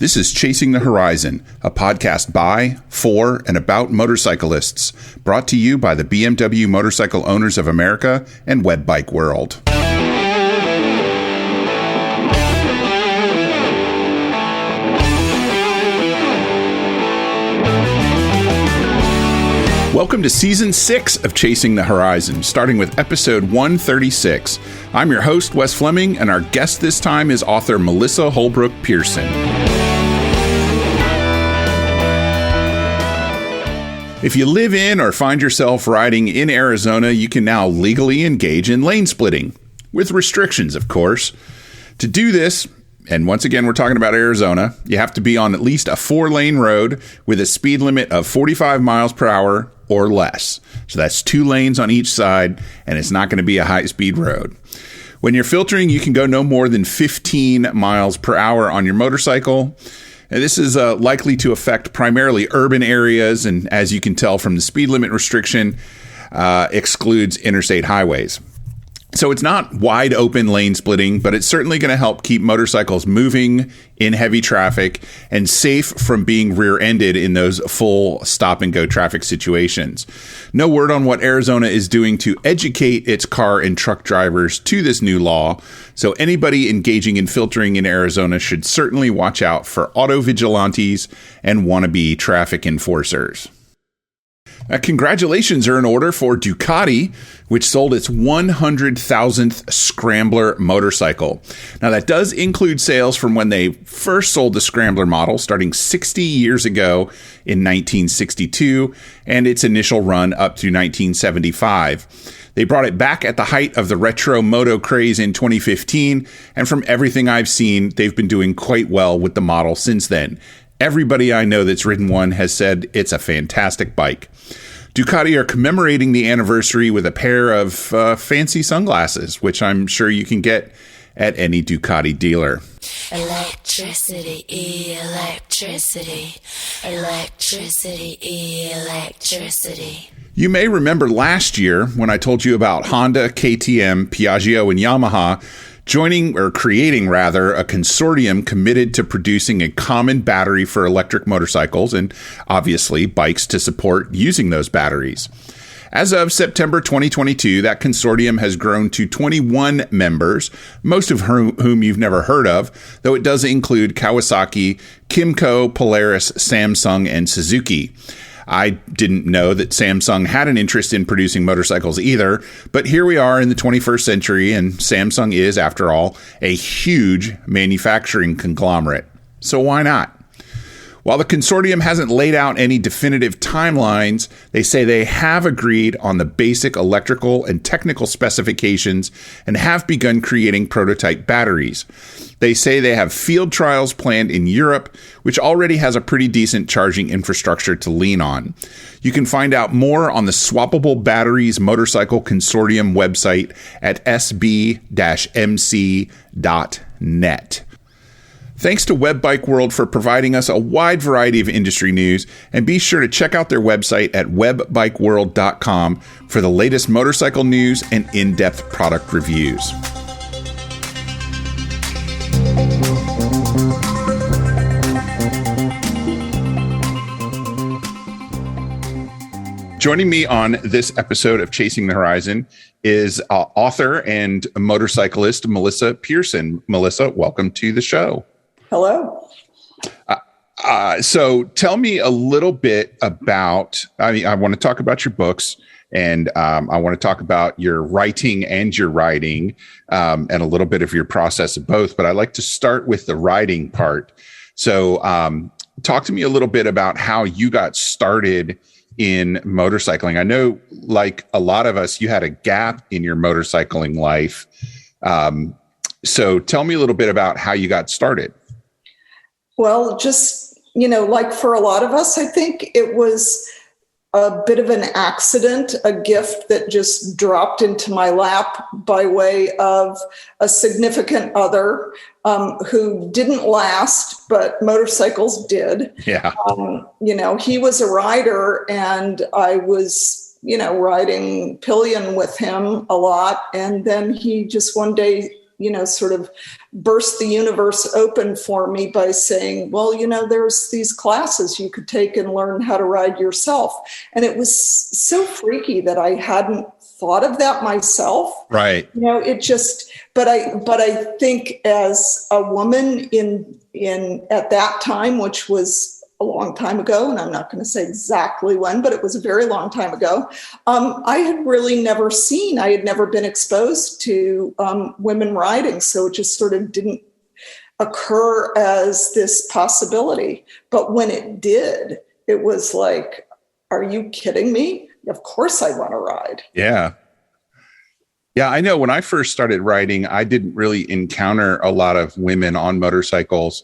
This is Chasing the Horizon, a podcast by, for, and about motorcyclists, brought to you by the BMW Motorcycle Owners of America and Web Bike World. Welcome to Season 6 of Chasing the Horizon, starting with Episode 136. I'm your host, Wes Fleming, and our guest this time is author Melissa Holbrook Pierson. If you live in or find yourself riding in Arizona, you can now legally engage in lane splitting, with restrictions, of course. To do this, and once again, we're talking about Arizona, you have to be on at least a 4-lane road with a speed limit of 45 miles per hour or less. So that's 2 lanes on each side, and it's not going to be a high-speed road. When you're filtering, you can go no more than 15 miles per hour on your motorcycle. And this is likely to affect primarily urban areas, and as you can tell from the speed limit restriction, excludes interstate highways. So it's not wide open lane splitting, but it's certainly going to help keep motorcycles moving in heavy traffic and safe from being rear-ended in those full stop-and-go traffic situations. No word on what Arizona is doing to educate its car and truck drivers to this new law, so anybody engaging in filtering in Arizona should certainly watch out for auto vigilantes and wannabe traffic enforcers. Congratulations are in order for Ducati, which sold its 100,000th Scrambler motorcycle. Now, that does include sales from when they first sold the Scrambler model, starting 60 years ago in 1962, and its initial run up to 1975. They brought it back at the height of the retro moto craze in 2015, and from everything I've seen, they've been doing quite well with the model since then. Everybody I know that's ridden one has said it's a fantastic bike. Ducati are commemorating the anniversary with a pair of fancy sunglasses, which I'm sure you can get at any Ducati dealer. Electricity, electricity, electricity, electricity. You may remember last year when I told you about Honda, KTM, Piaggio, and Yamaha creating a consortium committed to producing a common battery for electric motorcycles and obviously bikes to support using those batteries. As of September 2022, that consortium has grown to 21 members, most of whom you've never heard of, though it does include Kawasaki, Kymco, Polaris, Samsung, and Suzuki. I didn't know that Samsung had an interest in producing motorcycles either, but here we are in the 21st century, and Samsung is, after all, a huge manufacturing conglomerate. So why not? While the consortium hasn't laid out any definitive timelines, they say they have agreed on the basic electrical and technical specifications and have begun creating prototype batteries. They say they have field trials planned in Europe, which already has a pretty decent charging infrastructure to lean on. You can find out more on the Swappable Batteries Motorcycle Consortium website at sb-mc.net. Thanks to Web Bike World for providing us a wide variety of industry news, and be sure to check out their website at webbikeworld.com for the latest motorcycle news and in-depth product reviews. Joining me on this episode of Chasing the Horizon is author and motorcyclist Melissa Pierson. Melissa, welcome to the show. Hello. So tell me a little bit about, I want to talk about your books, and I want to talk about your writing and your riding, and a little bit of your process of both, but I like to start with the writing part. So talk to me a little bit about how you got started in motorcycling. I know, like a lot of us, you had a gap in your motorcycling life. So tell me a little bit about how you got started. Well, just, like for a lot of us, I think it was a bit of an accident, a gift that just dropped into my lap by way of a significant other who didn't last, but motorcycles did. Yeah. He was a rider, and I was, riding pillion with him a lot. And then he just one day sort of burst the universe open for me by saying, well, there's these classes you could take and learn how to ride yourself. And it was so freaky that I hadn't thought of that myself. Right. It just, but I think as a woman in at that time, which was a long time ago, and I'm not going to say exactly when, but it was a very long time ago, I had really I had never been exposed to women riding. So it just sort of didn't occur as this possibility. But when it did, it was like, are you kidding me? Of course I want to ride. Yeah. Yeah, I know when I first started riding, I didn't really encounter a lot of women on motorcycles,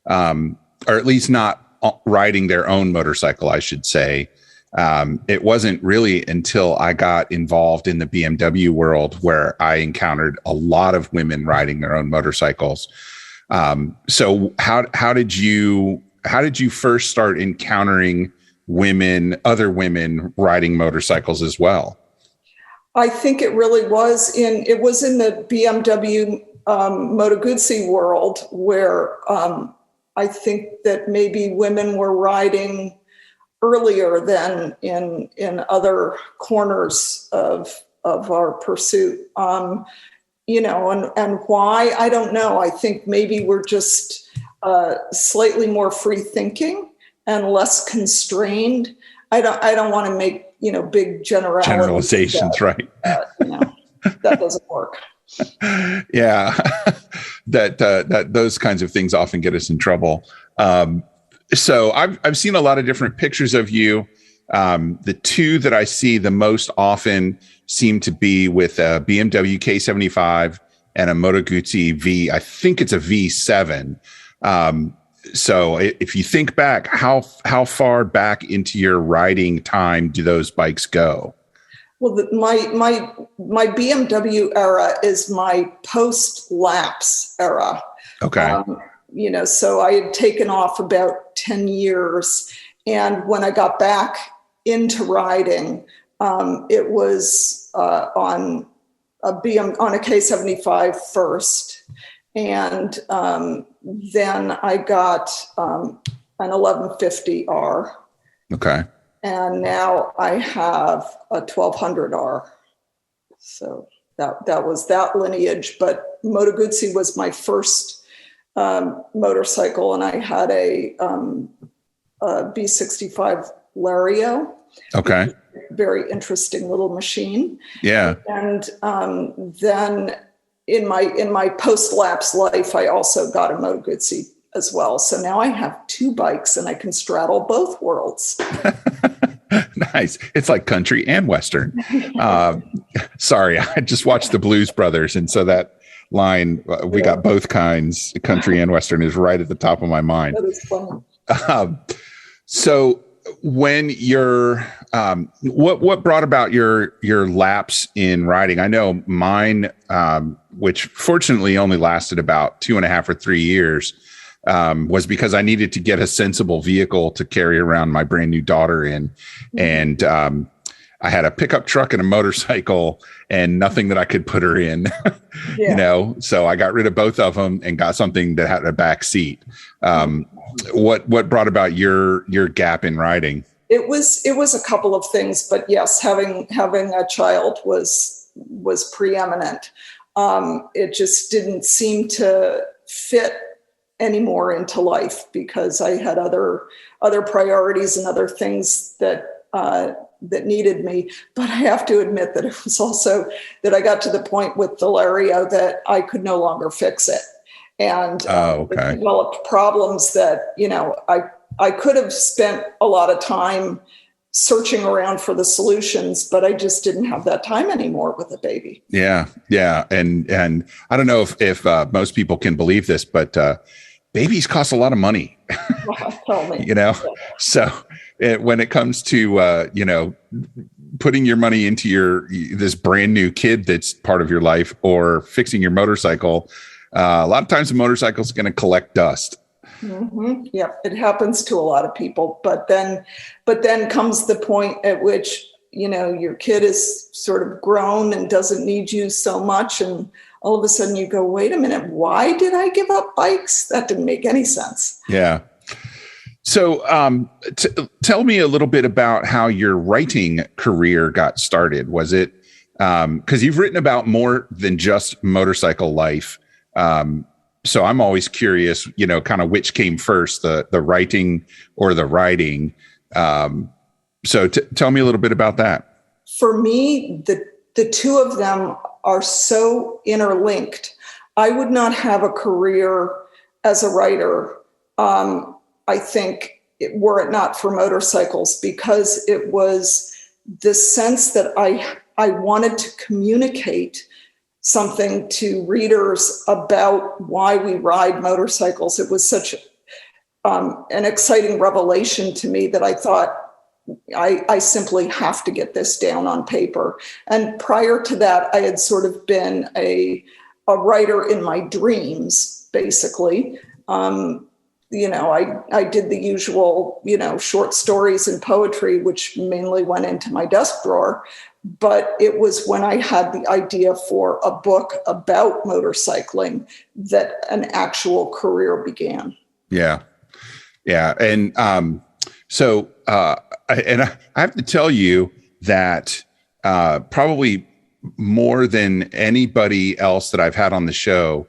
or at least not riding their own motorcycle, I should say. It wasn't really until I got involved in the BMW world where I encountered a lot of women riding their own motorcycles. So how did you first start encountering other women riding motorcycles as well? I think it really was in the BMW Moto Guzzi world where I think that maybe women were riding earlier than in other corners of our pursuit. And why, I don't know. I think maybe we're just slightly more free thinking and less constrained. I don't want to make big generalizations, right? That doesn't work. Yeah, that those kinds of things often get us in trouble. So I've seen a lot of different pictures of you. The two that I see the most often seem to be with a BMW K75 and a Moto Guzzi V. I think it's a V7. So if you think back, how far back into your riding time do those bikes go? Well, my BMW era is my post-lapse era. Okay. So I had taken off about 10 years. And when I got back into riding, it was on a K75 first. And then I got an 1150R. Okay. And now I have a 1200R. So that was that lineage. But Moto Guzzi was my first motorcycle, and I had a B65 Lario. Okay. Very interesting little machine. Yeah. And then in my post-lapse life, I also got a Moto Guzzi as well. So now I have two bikes and I can straddle both worlds. Nice. It's like country and Western. Sorry, I just watched the Blues Brothers. And so that line, we got both kinds, country and Western, is right at the top of my mind. That is funny. So when you're, what brought about your lapse in riding? I know mine, which fortunately only lasted about 2.5 or 3 years, was because I needed to get a sensible vehicle to carry around my brand new daughter in. And I had a pickup truck and a motorcycle and nothing that I could put her in, so I got rid of both of them and got something that had a back seat. What brought about your gap in riding? It was a couple of things, but yes, having a child was preeminent. It just didn't seem to fit anymore into life because I had other priorities and other things that needed me. But I have to admit that it was also that I got to the point with the Lario that I could no longer fix it. And it developed problems that, I could have spent a lot of time searching around for the solutions, but I just didn't have that time anymore with a baby. Yeah. Yeah. And I don't know if most people can believe this, but babies cost a lot of money. Tell me. So when it comes to, putting your money into this brand new kid that's part of your life or fixing your motorcycle, a lot of times the motorcycle is going to collect dust. Mm-hmm. Yeah, it happens to a lot of people. But then comes the point at which, your kid is sort of grown and doesn't need you so much. And all of a sudden you go, wait a minute, why did I give up bikes? That didn't make any sense. Yeah. So tell me a little bit about how your writing career got started. Was it because you've written about more than just motorcycle life? So I'm always curious, kind of which came first, the writing or the riding. So tell me a little bit about that. For me, the two of them are so interlinked. I would not have a career as a writer, I think, were it not for motorcycles, because it was the sense that I wanted to communicate something to readers about why we ride motorcycles. It was such an exciting revelation to me that I thought, I simply have to get this down on paper. And prior to that, I had sort of been a writer in my dreams, basically. I did the usual, short stories and poetry, which mainly went into my desk drawer. But it was when I had the idea for a book about motorcycling that an actual career began. Yeah. Yeah. And I have to tell you that probably more than anybody else that I've had on the show,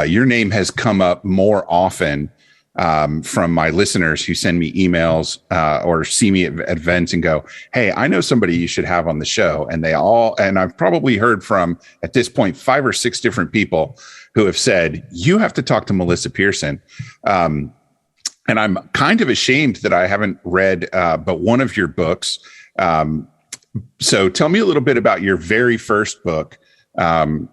your name has come up more often from my listeners who send me emails or see me at events and go, hey, I know somebody you should have on the show. And I've probably heard from, at this point, 5 or 6 different people who have said, you have to talk to Melissa Pierson. And I'm kind of ashamed that I haven't read but one of your books. So tell me a little bit about your very first book,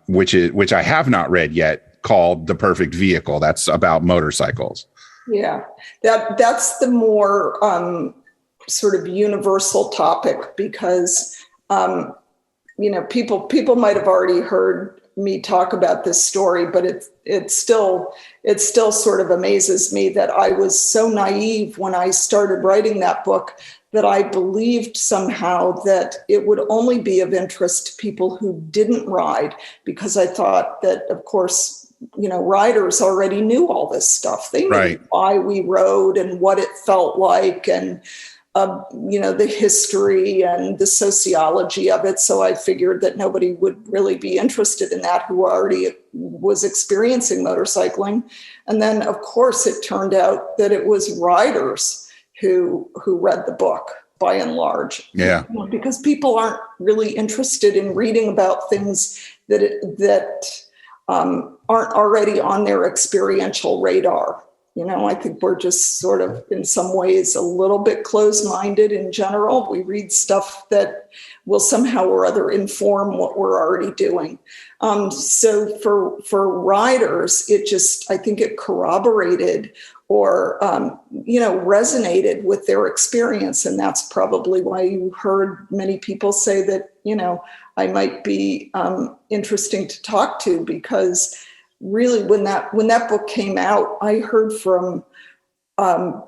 which I have not read yet, called The Perfect Vehicle. That's about motorcycles. Yeah, that's the more sort of universal topic, because people might have already heard me talk about this story, but it still sort of amazes me that I was so naive when I started writing that book that I believed somehow that it would only be of interest to people who didn't ride, because I thought that, of course, riders already knew all this stuff. They knew why we rode and what it felt like, and the history and the sociology of it. So I figured that nobody would really be interested in that who already was experiencing motorcycling. And then, of course, it turned out that it was riders who read the book, by and large. Yeah. Because people aren't really interested in reading about things that aren't already on their experiential radar. I think we're just sort of, in some ways, a little bit closed-minded in general. We read stuff that will somehow or other inform what we're already doing. So for riders, I think it corroborated or, resonated with their experience. And that's probably why you heard many people say that, I might be interesting to talk to, because really, when that book came out, I heard from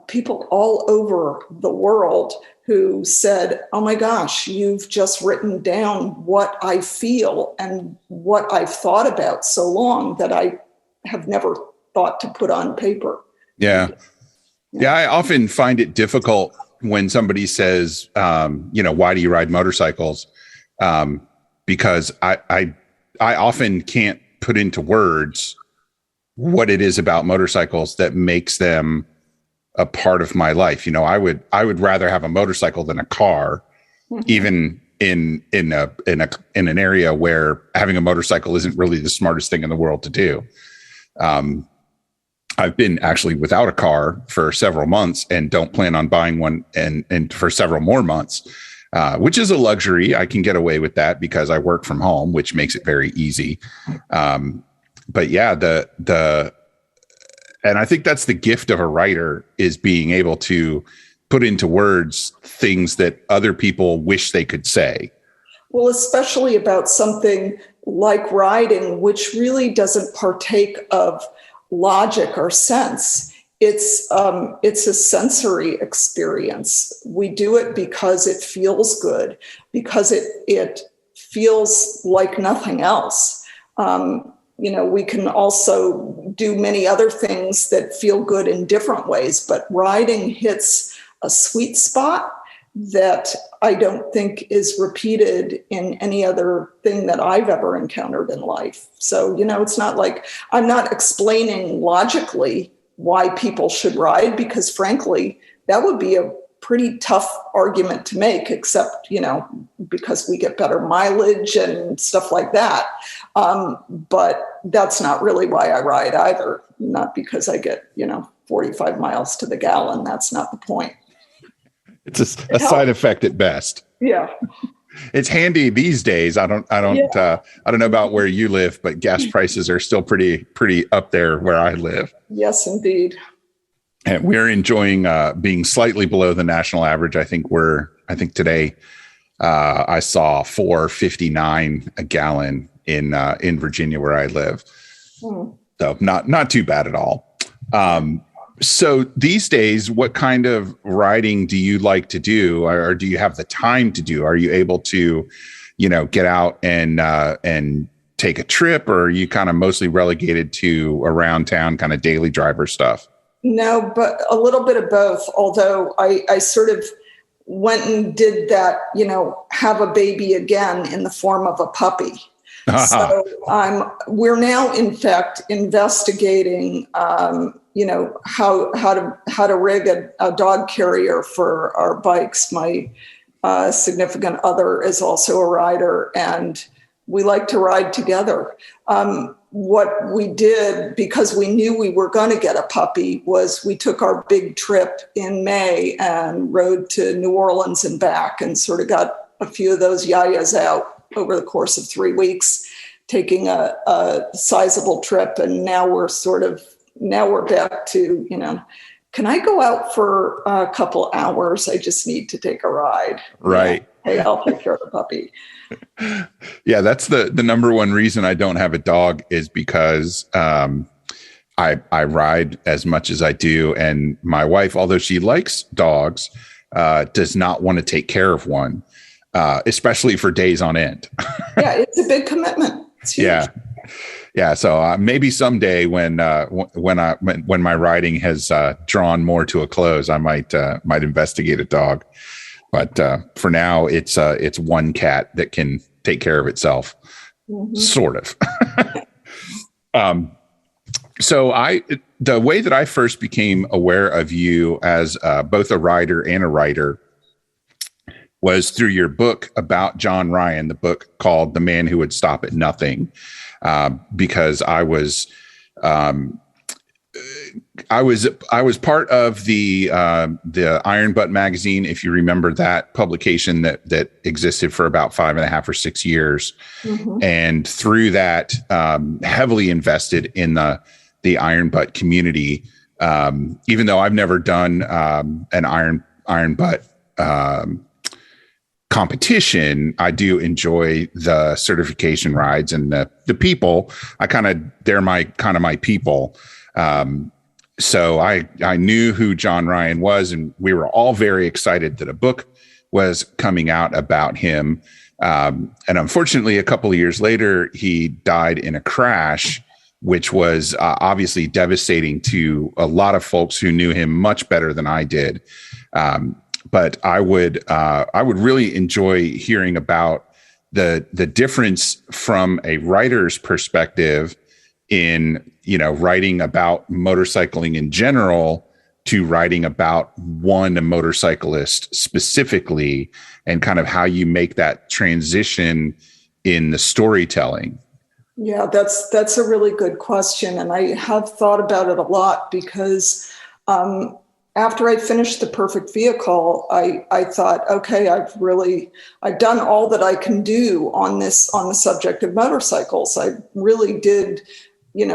people all over the world who said, oh my gosh, you've just written down what I feel and what I've thought about so long that I have never thought to put on paper. Yeah. Yeah. I often find it difficult when somebody says, why do you ride motorcycles? Because I often can't put into words what it is about motorcycles that makes them a part of my life. I would rather have a motorcycle than a car, even in an area where having a motorcycle isn't really the smartest thing in the world to do. I've been actually without a car for several months and don't plan on buying one and for several more months, which is a luxury. I can get away with that because I work from home, which makes it very easy. But yeah, and I think that's the gift of a writer, is being able to put into words things that other people wish they could say. Well, especially about something like riding, which really doesn't partake of logic or sense. It's a sensory experience. We do it because it feels good, because it feels like nothing else. we can also do many other things that feel good in different ways, but riding hits a sweet spot that I don't think is repeated in any other thing that I've ever encountered in life. So, it's not like I'm not explaining logically why people should ride, because frankly, that would be a pretty tough argument to make, except, because we get better mileage and stuff like that. But that's not really why I ride either. Not because I get, 45 miles to the gallon. That's not the point. It's a side effect at best. Yeah. It's handy these days. I don't know about where you live, but gas prices are still pretty up there where I live. Yes, indeed. And we're enjoying being slightly below the national average. I think today I saw $4.59 a gallon in Virginia where I live. So not too bad at all. So these days, what kind of riding do you like to do, or do you have the time to do? Are you able to, get out and take a trip, or are you kind of mostly relegated to around town kind of daily driver stuff? No, but a little bit of both. Although I sort of went and did that, have a baby again in the form of a puppy. So we're now, in fact, investigating, how to rig a dog carrier for our bikes. My significant other is also a rider, and we like to ride together. What we did, because we knew we were going to get a puppy, was we took our big trip in May and rode to New Orleans and back, and sort of got a few of those yayas out over the course of 3 weeks, taking a sizable trip. And now we're back to, can I go out for a couple hours? I just need to take a ride. Right. Hey, I'll take care of the puppy. Yeah, that's the number one reason I don't have a dog, is because I ride as much as I do. And my wife, although she likes dogs, does not want to take care of one, especially for days on end. Yeah, it's a big commitment. It's huge. Yeah. So maybe someday when my riding has drawn more to a close, I might investigate a dog. But for now, it's one cat that can take care of itself, sort of. So the way that I first became aware of you as both a rider and a writer was through your book about John Ryan, the book called The Man Who Would Stop at Nothing, because I was part of the Iron Butt magazine, if you remember that publication that existed for about 5.5 or 6 years. And through that, heavily invested in the Iron Butt community. Even though I've never done an Iron Butt competition, I do enjoy the certification rides and the people. They're my people. So I knew who John Ryan was, and we were all very excited that a book was coming out about him. And unfortunately, a couple of years later, he died in a crash, which was obviously devastating to a lot of folks who knew him much better than I did. But I would really enjoy hearing about the difference from a writer's perspective in, writing about motorcycling in general to writing about one motorcyclist specifically, and kind of how you make that transition in the storytelling. Yeah, that's a really good question. And I have thought about it a lot, because after I finished The Perfect Vehicle, I thought, okay, I've done all that I can do on the subject of motorcycles. I really did,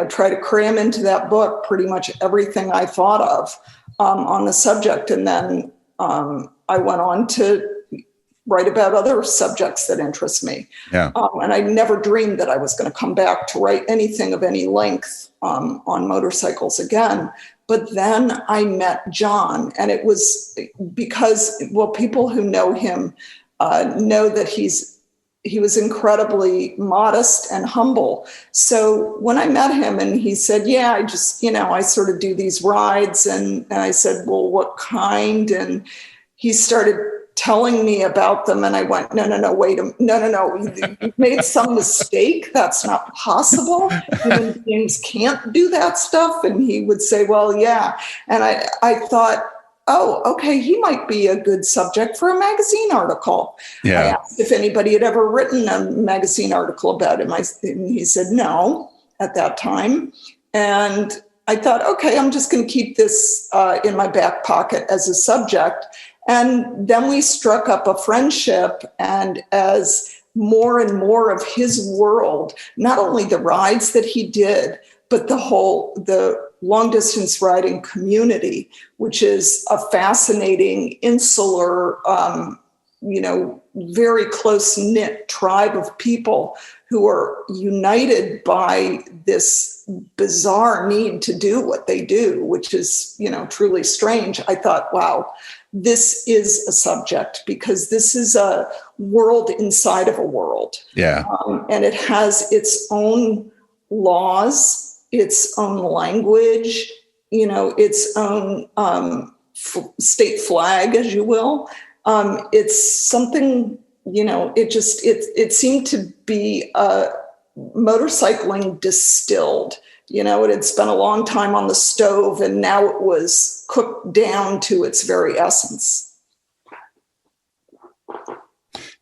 try to cram into that book pretty much everything I thought of on the subject. And then I went on to write about other subjects that interest me. Yeah. And I never dreamed that I was going to come back to write anything of any length on motorcycles again. But then I met John, and it was because, people who know him know that he's he was incredibly modest and humble. So when I met him and he said, yeah, I just, I sort of do these rides. And I said, well, what kind? And he started telling me about them. And I went, no, wait, no. You've made some mistake. That's not possible. Human beings can't do that stuff. And he would say, well, yeah. And I thought, oh, okay, he might be a good subject for a magazine article. Yeah. I asked if anybody had ever written a magazine article about him. And he said no at that time. And I thought, okay, I'm just going to keep this in my back pocket as a subject. And then we struck up a friendship. And as more and more of his world, not only the rides that he did, but the long distance riding community, which is a fascinating, insular, very close knit tribe of people who are united by this bizarre need to do what they do, which is, truly strange. I thought, wow, this is a subject because this is a world inside of a world. Yeah. And it has its own laws, its own language, its own state flag, as you will. It's something, it seemed to be motorcycling distilled. It had spent a long time on the stove and now it was cooked down to its very essence.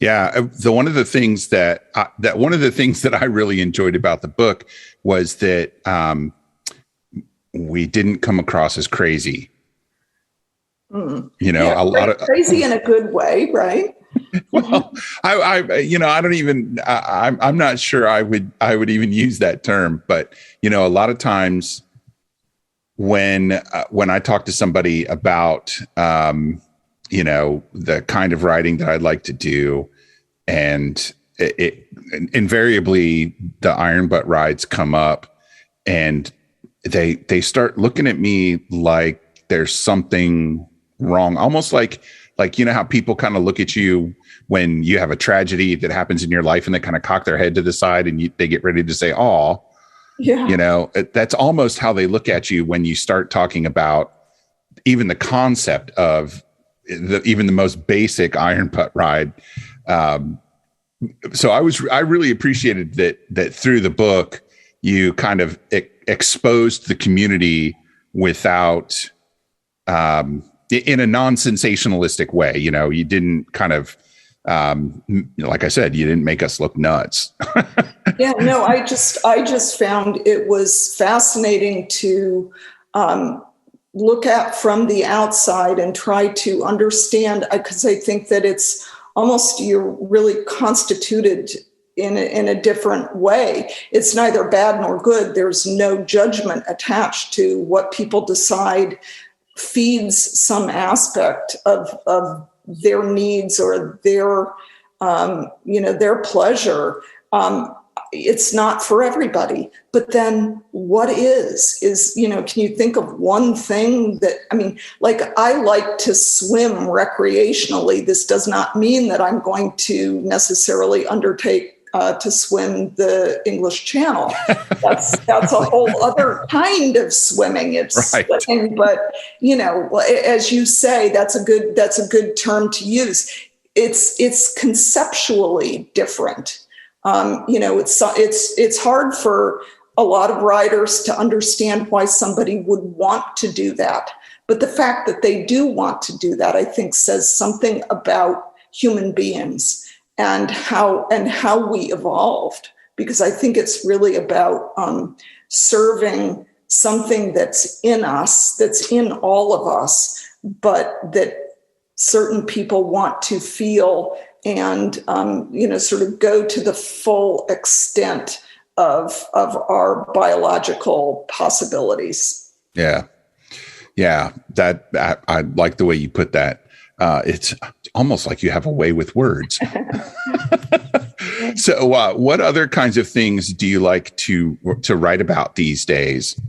Yeah, one of the things that I really enjoyed about the book was that we didn't come across as crazy. A lot of crazy in a good way, right? Well, I'm not sure I would even use that term, but a lot of times when I talk to somebody about the kind of writing that I'd like to do, and it invariably the iron butt rides come up, and they start looking at me like there's something wrong, almost like how people kind of look at you when you have a tragedy that happens in your life and they kind of cock their head to the side and they get ready to say, "Oh, yeah." That's almost how they look at you when you start talking about even the concept of even the most basic iron putt ride. So I really appreciated that through the book, you kind of exposed the community without, in a non-sensationalistic way. You didn't kind of, like I said, you didn't make us look nuts. Yeah, no, I just found it was fascinating to look at from the outside and try to understand, because I think that it's almost, you're really constituted in a different way. It's neither bad nor good. There's no judgment attached to what people decide feeds some aspect of their needs or their pleasure. It's not for everybody. But then what is, can you think of one thing that, I like to swim recreationally. This does not mean that I'm going to necessarily undertake to swim the English Channel. That's a whole other kind of swimming. It's right. Swimming, but as you say, that's a good term to use. It's conceptually different. It's hard for a lot of writers to understand why somebody would want to do that. But the fact that they do want to do that, I think, says something about human beings and how we evolved. Because I think it's really about serving something that's in us, that's in all of us, but that certain people want to feel and, sort of go to the full extent of our biological possibilities. Yeah. Yeah. I like the way you put that. It's almost like you have a way with words. So what other kinds of things do you like to write about these days?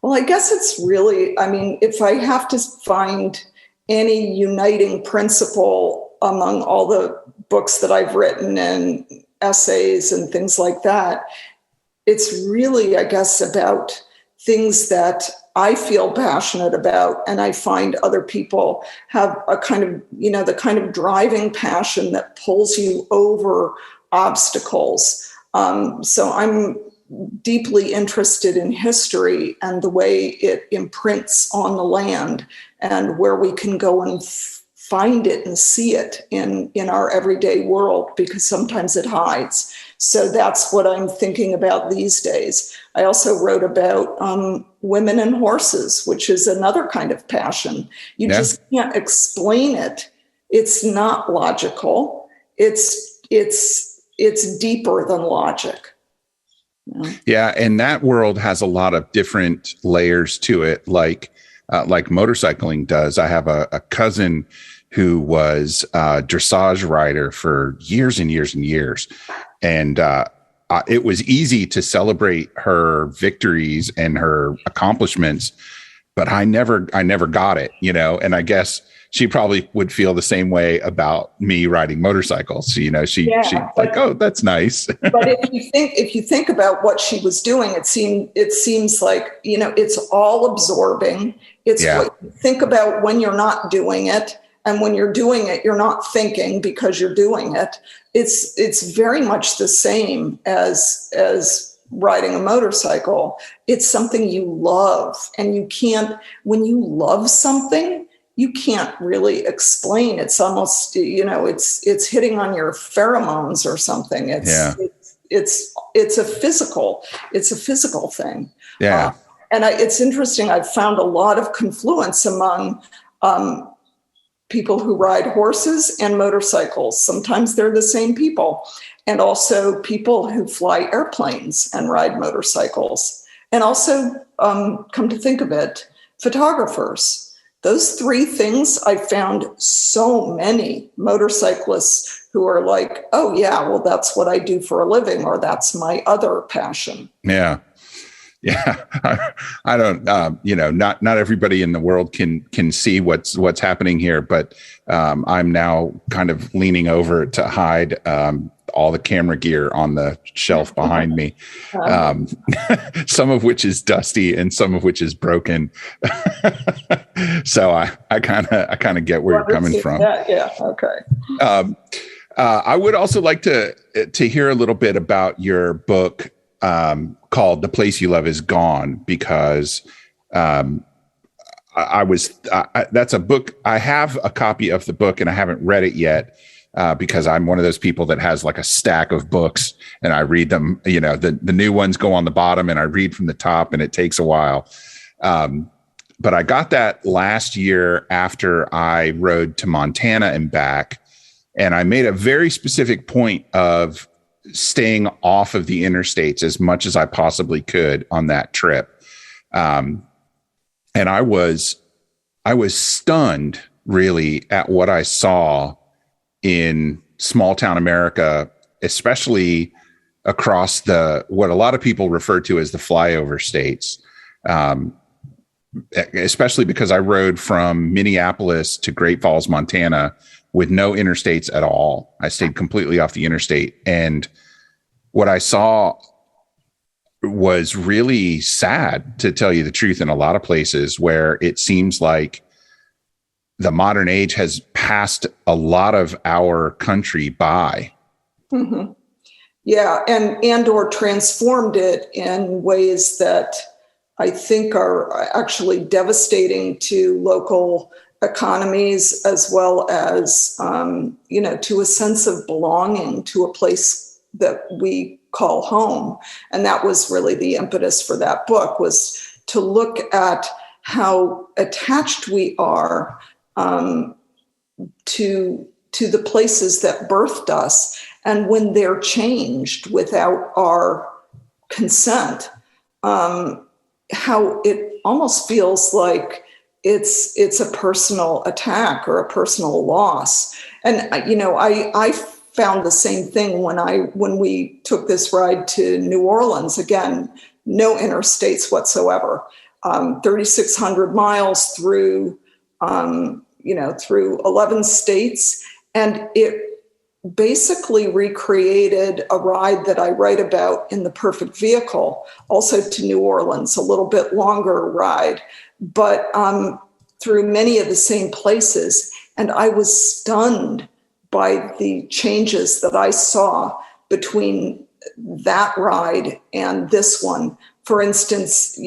Well, I guess it's really, if I have to find any uniting principle among all the books that I've written and essays and things like that, it's really, I guess, about things that I feel passionate about, and I find other people have a kind of, the kind of driving passion that pulls you over obstacles. So I'm deeply interested in history and the way it imprints on the land and where we can go and find it and see it in our everyday world, because sometimes it hides. So that's what I'm thinking about these days. I also wrote about women and horses, which is another kind of passion. You just can't explain it. It's not logical. It's deeper than logic. Yeah, and that world has a lot of different layers to it, like motorcycling does. I have a cousin who was a dressage rider for years and years and years. And it was easy to celebrate her victories and her accomplishments, but I never got it, and I guess she probably would feel the same way about me riding motorcycles. She's like, oh, that's nice. But if you think about what she was doing, it seems like, it's all absorbing. It's what you think about when you're not doing it. And when you're doing it, you're not thinking because you're doing it. It's very much the same as riding a motorcycle. It's something you love, and when you love something, you can't really explain. It's almost, it's hitting on your pheromones or something. It's a physical thing. Yeah. And it's interesting. I've found a lot of confluence among people who ride horses and motorcycles. Sometimes they're the same people. And also people who fly airplanes and ride motorcycles. And also, come to think of it, photographers. Those three things, I found so many motorcyclists who are like, oh yeah, well, that's what I do for a living, or that's my other passion. Yeah. Yeah, I don't. Not everybody in the world can see what's happening here, but I'm now kind of leaning over to hide all the camera gear on the shelf behind me, some of which is dusty and some of which is broken. So I kind of get where you're coming from. Yeah. Okay. I would also like to hear a little bit about your book called The Place You Love Is Gone, because that's a book. I have a copy of the book and I haven't read it yet because I'm one of those people that has like a stack of books and I read them, the new ones go on the bottom and I read from the top and it takes a while. But I got that last year after I rode to Montana and back, and I made a very specific point of staying off of the interstates as much as I possibly could on that trip. And I was stunned really at what I saw in small town America, especially across what a lot of people refer to as the flyover states. Especially because I rode from Minneapolis to Great Falls, Montana, with no interstates at all. I stayed completely off the interstate. And what I saw was really sad, to tell you the truth, in a lot of places where it seems like the modern age has passed a lot of our country by. Mm-hmm. Yeah, and or transformed it in ways that I think are actually devastating to local economies, as well as, to a sense of belonging to a place that we call home. And that was really the impetus for that book, was to look at how attached we are to the places that birthed us. And when they're changed without our consent, how it almost feels like it's a personal attack or a personal loss. And, I found the same thing when we took this ride to New Orleans. Again, no interstates whatsoever, 3,600 miles through 11 states. And it basically recreated a ride that I write about in The Perfect Vehicle, also to New Orleans, a little bit longer ride, but through many of the same places. And I was stunned by the changes that I saw between that ride and this one. For instance,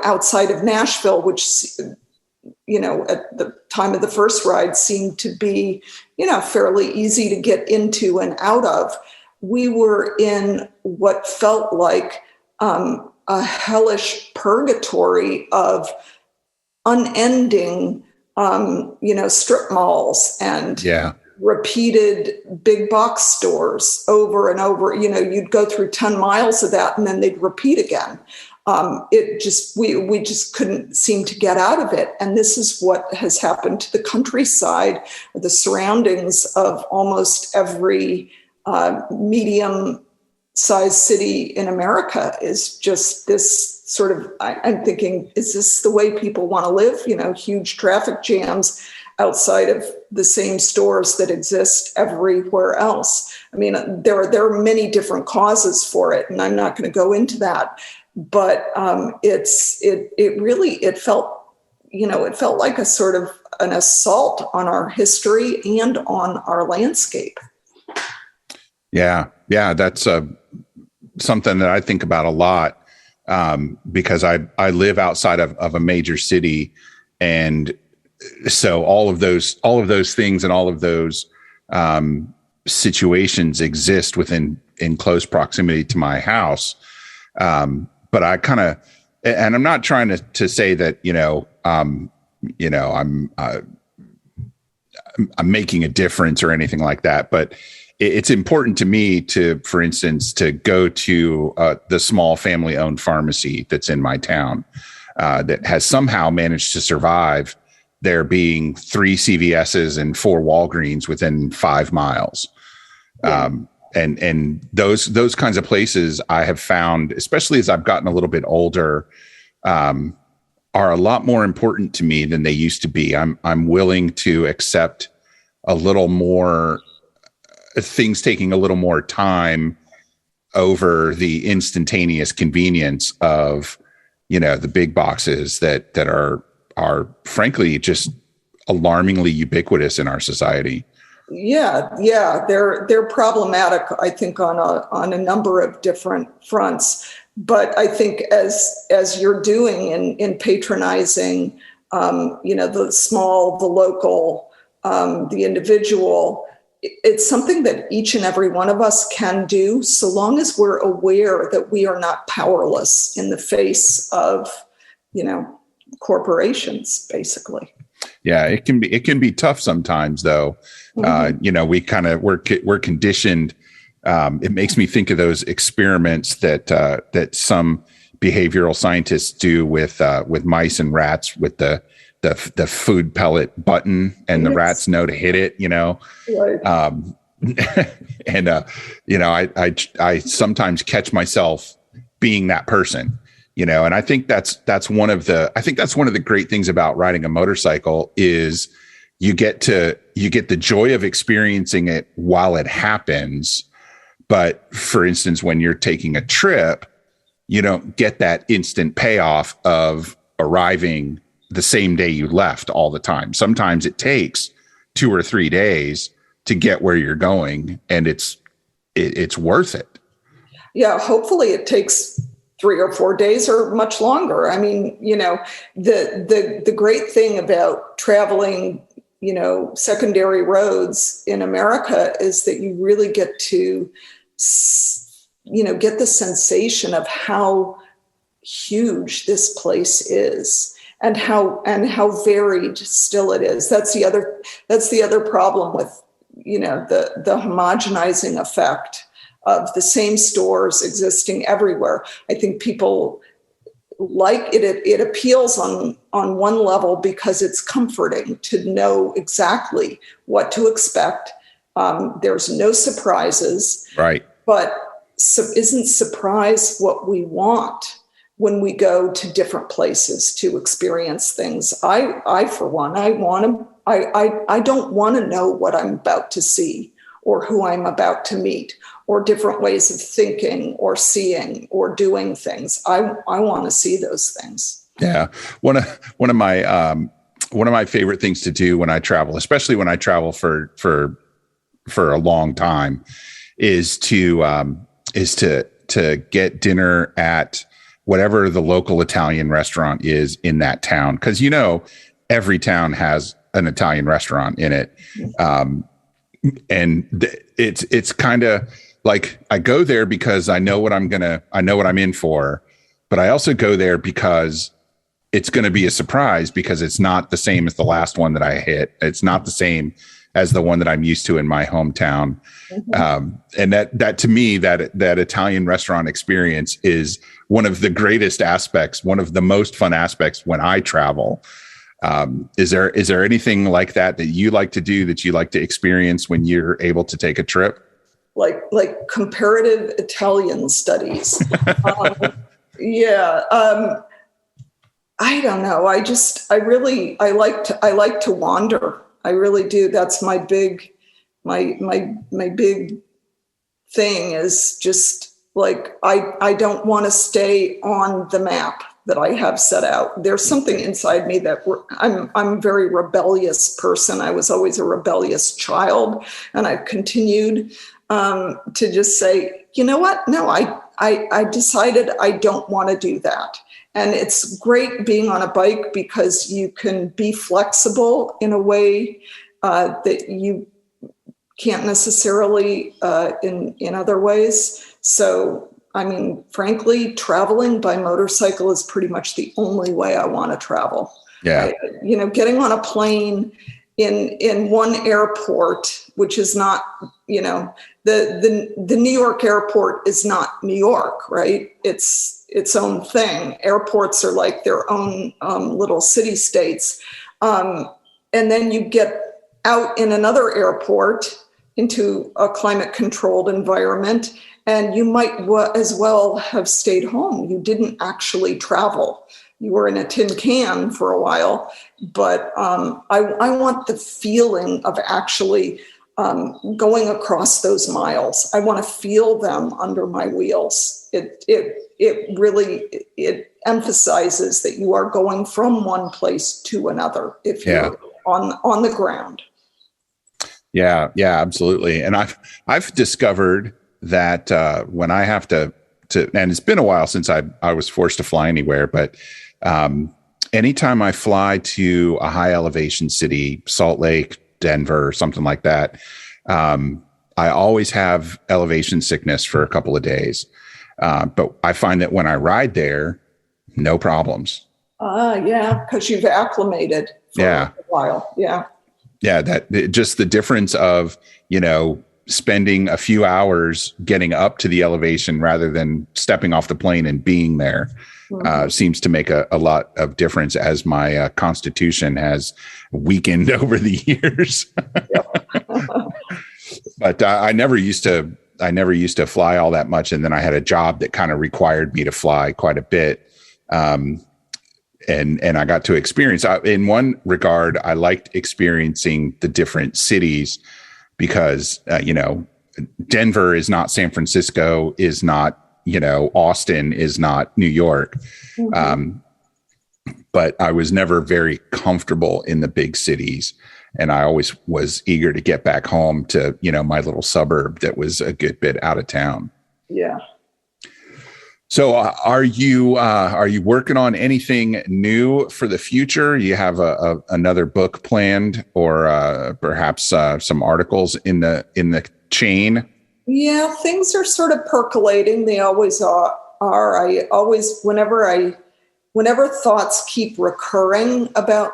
outside of Nashville, which, at the time of the first ride seemed to be, fairly easy to get into and out of, we were in what felt like a hellish purgatory of unending, strip malls and repeated big box stores over and over. You'd go through 10 miles of that and then they'd repeat again. We just couldn't seem to get out of it. And this is what has happened to the countryside, the surroundings of almost every medium-sized city in America is just this sort of, I'm thinking, is this the way people want to live? Huge traffic jams outside of the same stores that exist everywhere else. I mean, there are many different causes for it, and I'm not going to go into that. But it felt like a sort of an assault on our history and on our landscape. Yeah, that's something that I think about a lot because I live outside of a major city, and so all of those things and all of those situations exist in close proximity to my house. But I kind of, and I'm not trying to say that, I'm making a difference or anything like that, but it's important to me for instance, to go to the small family owned pharmacy that's in my town that has somehow managed to survive there being 3 CVS's and 4 Walgreens within 5 miles. Yeah. And those kinds of places I have found, especially as I've gotten a little bit older, are a lot more important to me than they used to be. I'm willing to accept a little more things taking a little more time over the instantaneous convenience of, the big boxes that are frankly just alarmingly ubiquitous in our society. Yeah, they're problematic, I think, on a number of different fronts. But I think as you're doing in patronizing, the small, the local, the individual, it's something that each and every one of us can do, so long as we're aware that we are not powerless in the face of, corporations, basically. Yeah, it can be tough sometimes, though. Mm-hmm. We're conditioned. It makes me think of those experiments that some behavioral scientists do with mice and rats with the food pellet button, and the rats know to hit it. Right. And I sometimes catch myself being that person. And I think that's one of the great things about riding a motorcycle is you get the joy of experiencing it while it happens. But for instance, when you're taking a trip, you don't get that instant payoff of arriving the same day you left all the time. Sometimes it takes 2 or 3 days to get where you're going, and it's worth it. Yeah. Hopefully it takes 3 or 4 days or much longer. I mean, the great thing about traveling, secondary roads in America is that you really get to, get the sensation of how huge this place is and how varied still it is. That's the other problem with, the homogenizing effect of the same stores existing everywhere. I think people like it. It appeals on one level because it's comforting to know exactly what to expect. There's no surprises. Right. But isn't surprise what we want when we go to different places to experience things? I for one, I want to I don't want to know what I'm about to see or who I'm about to meet or different ways of thinking or seeing or doing things. I want to see those things. Yeah. One of my favorite things to do when I travel, especially when I travel for a long time, is to get dinner at whatever the local Italian restaurant is in that town. Cause every town has an Italian restaurant in it. It's kind of like, I go there because I know what I'm in for, but I also go there because it's going to be a surprise, because it's not the same as the last one that I hit. It's not the same as the one that I'm used to in my hometown. And that to me, that Italian restaurant experience is one of the greatest aspects, one of the most fun aspects when I travel. Is there anything like that you like to do, that you like to experience when you're able to take a trip? Like comparative Italian studies. I don't know. I like to wander. I really do. That's my big thing, is just like, I don't want to stay on the map that I have set out. There's something inside me that I'm a very rebellious person. I was always a rebellious child, and I've continued to just say, you know what? No, I decided I don't want to do that. And it's great being on a bike because you can be flexible in a way that you can't necessarily in other ways. So, I mean, frankly, traveling by motorcycle is pretty much the only way I want to travel. Yeah. Getting on a plane in one airport, which is not, the New York airport is not New York, right? It's its own thing. Airports are like their own little city states. And then you get out in another airport into a climate controlled environment, and you might as well have stayed home. You didn't actually travel. You were in a tin can for a while, but I want the feeling of actually going across those miles. I want to feel them under my wheels. It really emphasizes that you are going from one place to another if you're on the ground. Yeah, absolutely. And I've discovered that when I have to, and it's been a while since I was forced to fly anywhere, but anytime I fly to a high elevation city, Salt Lake, Denver, something like that, I always have elevation sickness for a couple of days. But I find that when I ride there, no problems. Because you've acclimated for a while. Yeah, that just the difference of, spending a few hours getting up to the elevation rather than stepping off the plane and being there seems to make a lot of difference as my constitution has weakened over the years. But I never used to fly all that much. And then I had a job that kind of required me to fly quite a bit. And I got to experience, in one regard, I liked experiencing the different cities because, Denver is not San Francisco, is not, Austin is not New York. But I was never very comfortable in the big cities. And I always was eager to get back home to, my little suburb that was a good bit out of town. Yeah. So are you working on anything new for the future? You have another book planned, or perhaps some articles in the chain? Yeah, things are sort of percolating. They always are. I always, whenever thoughts keep recurring about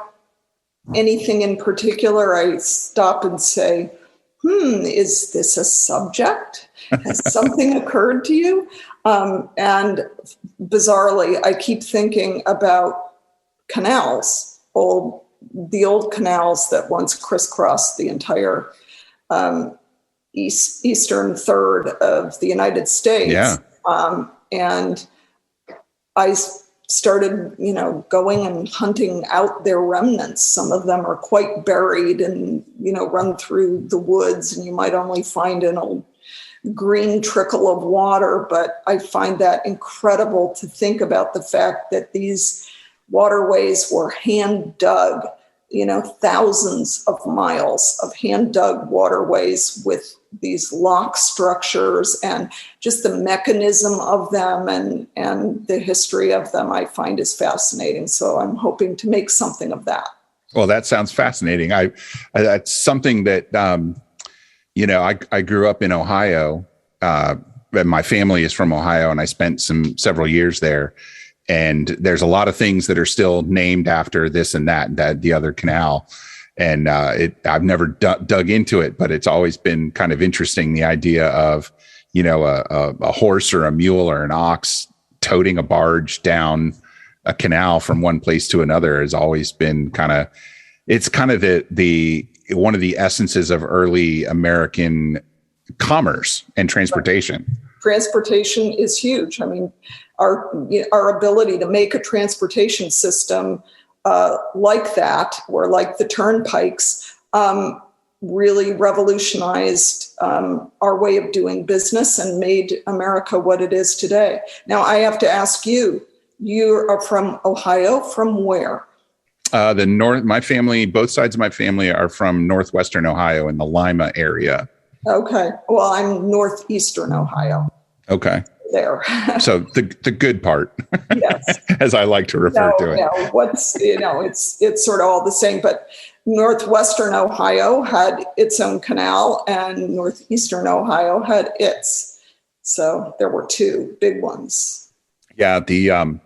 anything in particular, I stop and say, is this a subject? Has something occurred to you? And bizarrely, I keep thinking about canals, the old canals that once crisscrossed the entire eastern third of the United States. Yeah. And I started, going and hunting out their remnants. Some of them are quite buried and, run through the woods, and you might only find an old green trickle of water. But I find that incredible to think about the fact that these waterways were hand dug, thousands of miles of hand dug waterways with these lock structures, and just the mechanism of them and the history of them I find is fascinating. So I'm hoping to make something of that. Well, that sounds fascinating. That's something that, I grew up in Ohio, and my family is from Ohio, and I spent several years there. And there's a lot of things that are still named after this and that the other canal. And I've never dug into it, but it's always been kind of interesting. The idea of, a horse or a mule or an ox toting a barge down a canal from one place to another has always been it's kind of the one of the essences of early American commerce and transportation. Transportation is huge. I mean, our ability to make a transportation system like that, or like the turnpikes, really revolutionized our way of doing business and made America what it is today. Now, I have to ask you, you are from Ohio. From where? My family, both sides of my family are from northwestern Ohio in the Lima area. Okay. Well, I'm northeastern Ohio. Okay. There. So the good part, yes, as I like to refer to it. No, it's sort of all the same, but northwestern Ohio had its own canal and northeastern Ohio had its. So there were two big ones. Yeah. The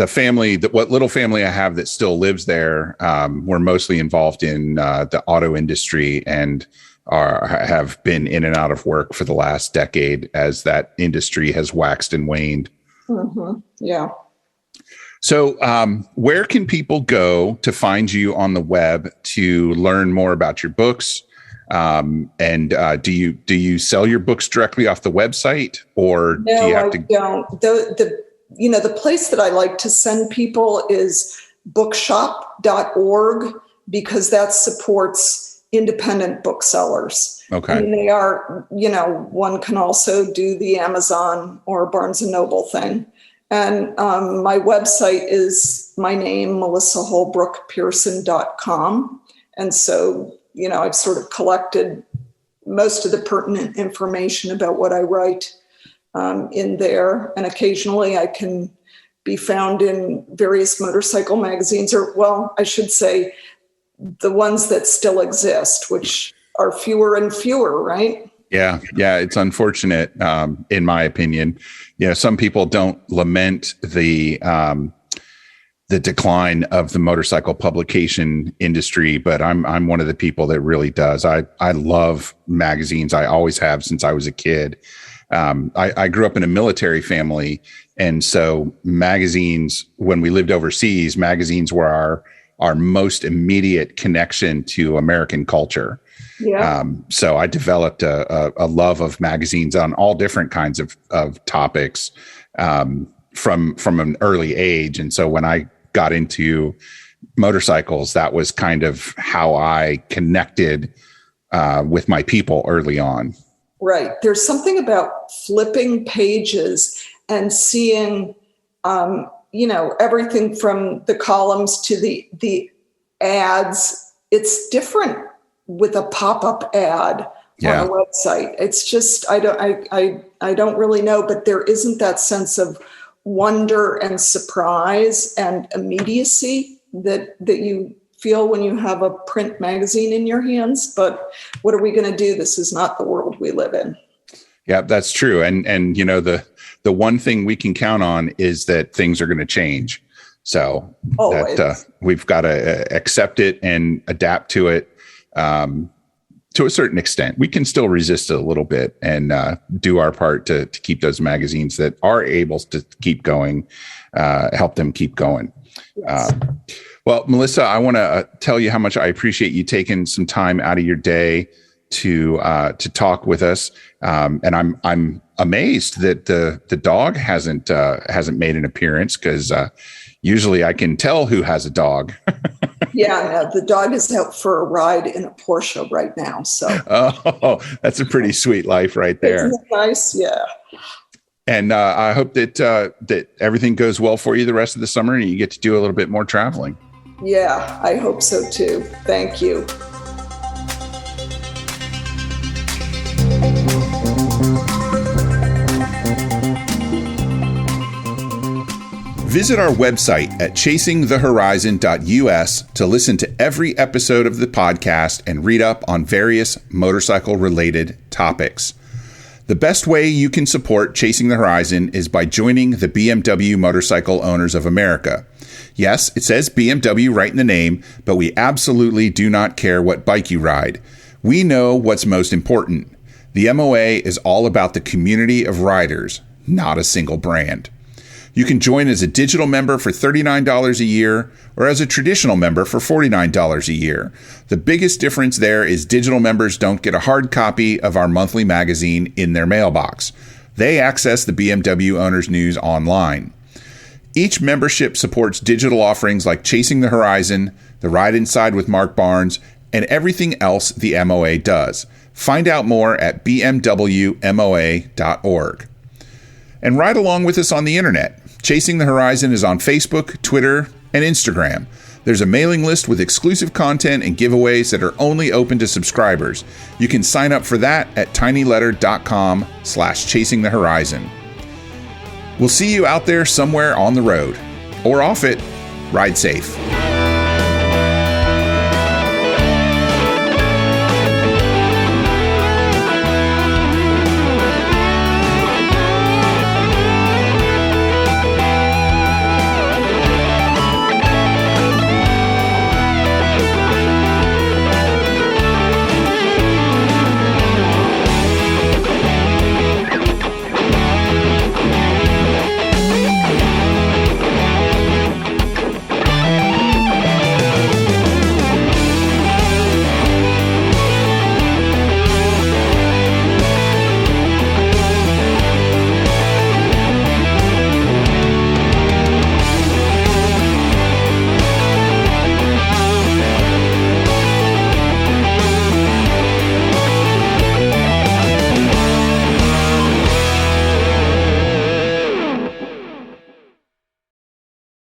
family, what little family I have that still lives there, we're mostly involved in the auto industry and have been in and out of work for the last decade as that industry has waxed and waned. Mm-hmm. Yeah. So where can people go to find you on the web to learn more about your books? And do you sell your books directly off the website, or no, do you have to? Don't. The place that I like to send people is bookshop.org, because that supports independent booksellers. Okay. And they are, one can also do the Amazon or Barnes and Noble thing. And my website is my name, melissaholbrookpierson.com. And so, I've sort of collected most of the pertinent information about what I write in there. And occasionally I can be found in various motorcycle magazines, or, well, I should say, the ones that still exist, which are fewer and fewer, right? Yeah. It's unfortunate, in my opinion. Some people don't lament the decline of the motorcycle publication industry, but I'm one of the people that really does. I love magazines. I always have since I was a kid. I grew up in a military family, and so magazines, when we lived overseas, magazines were our most immediate connection to American culture. Yeah. So I developed a love of magazines on all different kinds of topics from an early age. And so when I got into motorcycles, that was kind of how I connected with my people early on. Right. There's something about flipping pages and seeing everything from the columns to the ads. It's different with a pop-up ad on a website. It's just, I don't really know, but there isn't that sense of wonder and surprise and immediacy that you feel when you have a print magazine in your hands. But what are we going to do? This is not the world we live in. Yeah, that's true. And the one thing we can count on is that things are going to change. So that we've got to accept it and adapt to it to a certain extent. We can still resist it a little bit and do our part to keep those magazines that are able to keep going, help them keep going. Yes. Well, Melissa, I want to tell you how much I appreciate you taking some time out of your day to talk with us. And I'm amazed that the dog hasn't made an appearance, because usually I can tell who has a dog. Yeah, no, the dog is out for a ride in a Porsche right now. So, oh, that's a pretty sweet life right there. Isn't it nice? Yeah. And I hope that everything goes well for you the rest of the summer, and you get to do a little bit more traveling. Yeah, I hope so too. Thank you. Visit our website at chasingthehorizon.us to listen to every episode of the podcast and read up on various motorcycle-related topics. The best way you can support Chasing the Horizon is by joining the BMW Motorcycle Owners of America. Yes, it says BMW right in the name, but we absolutely do not care what bike you ride. We know what's most important. The MOA is all about the community of riders, not a single brand. You can join as a digital member for $39 a year or as a traditional member for $49 a year. The biggest difference there is digital members don't get a hard copy of our monthly magazine in their mailbox. They access the BMW Owners News online. Each membership supports digital offerings like Chasing the Horizon, The Ride Inside with Mark Barnes, and everything else the MOA does. Find out more at bmwmoa.org. And ride along with us on the internet. Chasing the Horizon is on Facebook, Twitter, and Instagram. There's a mailing list with exclusive content and giveaways that are only open to subscribers. You can sign up for that at tinyletter.com/chasingthehorizon. We'll see you out there somewhere on the road or off it. Ride safe.